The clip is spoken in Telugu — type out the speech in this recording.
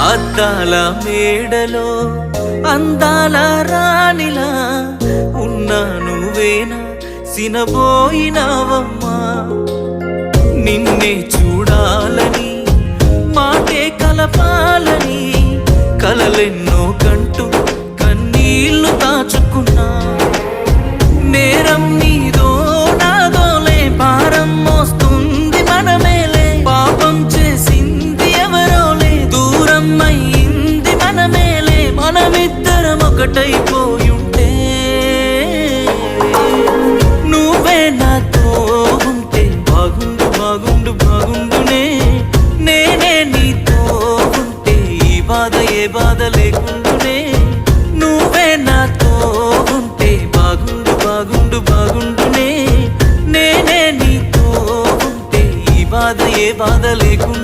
అద్దాల మేడలో అందాల రాణిలా ఉన్నా నువ్వేనా సినబోయినావమ్మా నిన్నే చూడాలని మాటే కలపాలని కలలెన్నో కంటూ కన్నీళ్లు దాచుకున్నా నేరం నీదో నాదోలే భారం మోస్తుంది మనమేలే పాపం చేసింది ఎవరోలే దూరం అయింది మనమేలే మనమిద్దరం ఒకటైపోయుంటే నువ్వే నాతో ఉంటే బాగుండు బాగుండు బాగుండునే నేనే నీతో ఉంటే ఈ బాధ ఏ బాధ లేకుండునే నువ్వే నాతో ఉంటే బాగుండు బాగుండు బాగుండునే నేనే నీతో ఉంటే ఈ బాధ ఏ బాధ లేకుండా